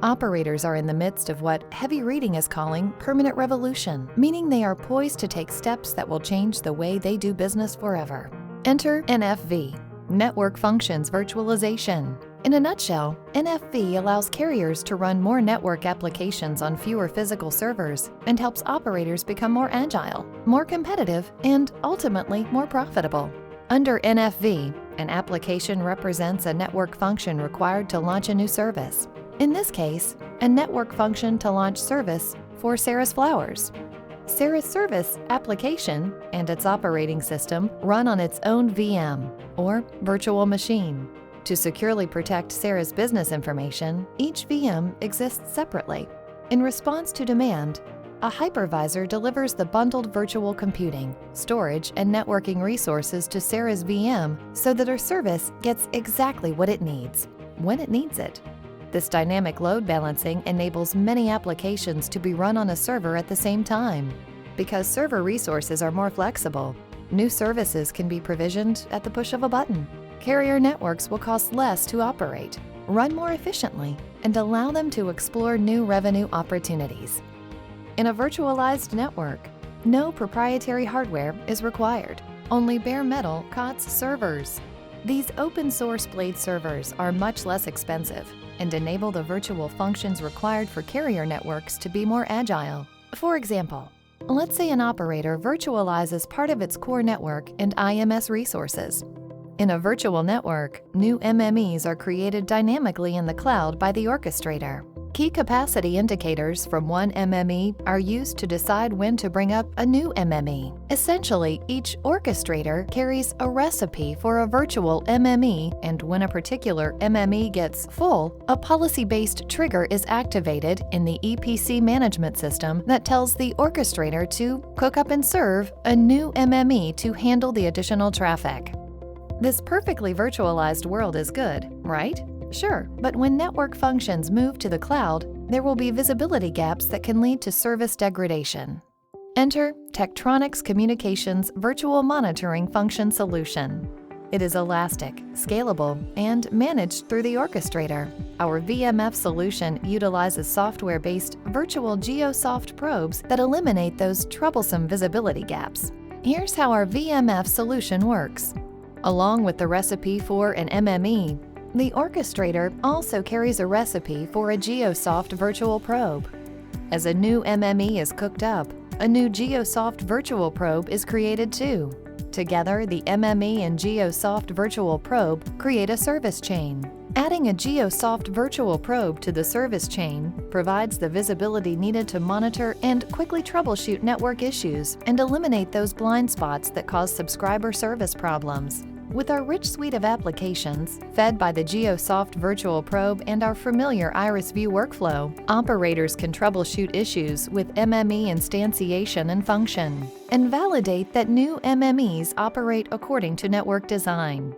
Operators are in the midst of what heavy reading is calling permanent revolution, meaning they are poised to take steps that will change the way they do business forever. Enter NFV, Network Functions Virtualization. In a nutshell, NFV allows carriers to run more network applications on fewer physical servers and helps operators become more agile, more competitive, and ultimately more profitable. Under NFV, an application represents a network function required to launch a new service. In this case, a network function to launch service for Sarah's Flowers. Sarah's service application and its operating system run on its own VM, or virtual machine. To securely protect Sarah's business information, each VM exists separately. In response to demand, a hypervisor delivers the bundled virtual computing, storage, and networking resources to Sarah's VM so that her service gets exactly what it needs, when it needs it. This dynamic load balancing enables many applications to be run on a server at the same time. Because server resources are more flexible, new services can be provisioned at the push of a button. Carrier networks will cost less to operate, run more efficiently, and allow them to explore new revenue opportunities. In a virtualized network, no proprietary hardware is required, only bare metal COTS servers. These open-source blade servers are much less expensive and enable the virtual functions required for carrier networks to be more agile. For example, let's say an operator virtualizes part of its core network and IMS resources. In a virtual network, new MMEs are created dynamically in the cloud by the orchestrator. Key capacity indicators from one MME are used to decide when to bring up a new MME. Essentially, each orchestrator carries a recipe for a virtual MME, and when a particular MME gets full, a policy-based trigger is activated in the EPC management system that tells the orchestrator to cook up and serve a new MME to handle the additional traffic. This perfectly virtualized world is good, right? Sure, but when network functions move to the cloud, there will be visibility gaps that can lead to service degradation. Enter Tektronix Communications Virtual Monitoring Function Solution. It is elastic, scalable, and managed through the orchestrator. Our VMF solution utilizes software-based virtual GeoSoft probes that eliminate those troublesome visibility gaps. Here's how our VMF solution works. Along with the recipe for an MME, the orchestrator also carries a recipe for a GeoSoft virtual probe. As a new MME is cooked up, a new GeoSoft virtual probe is created too. Together, the MME and GeoSoft virtual probe create a service chain. Adding a GeoSoft virtual probe to the service chain provides the visibility needed to monitor and quickly troubleshoot network issues and eliminate those blind spots that cause subscriber service problems. With our rich suite of applications, fed by the GeoSoft virtual probe and our familiar IrisView workflow, operators can troubleshoot issues with MME instantiation and function, and validate that new MMEs operate according to network design.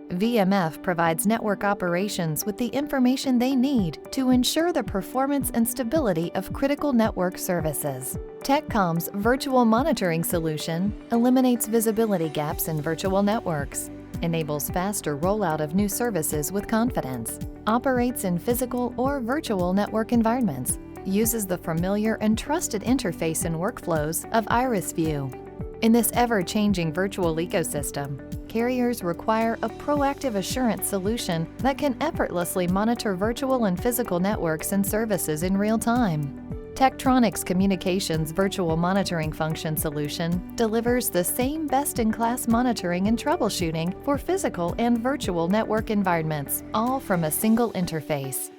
VMF provides network operations with the information they need to ensure the performance and stability of critical network services. TekComms' virtual monitoring solution eliminates visibility gaps in virtual networks, enables faster rollout of new services with confidence, operates in physical or virtual network environments, uses the familiar and trusted interface and workflows of IrisView. In this ever-changing virtual ecosystem, carriers require a proactive assurance solution that can effortlessly monitor virtual and physical networks and services in real time. Tektronix Communications Virtual Monitoring Function Solution delivers the same best-in-class monitoring and troubleshooting for physical and virtual network environments, all from a single interface.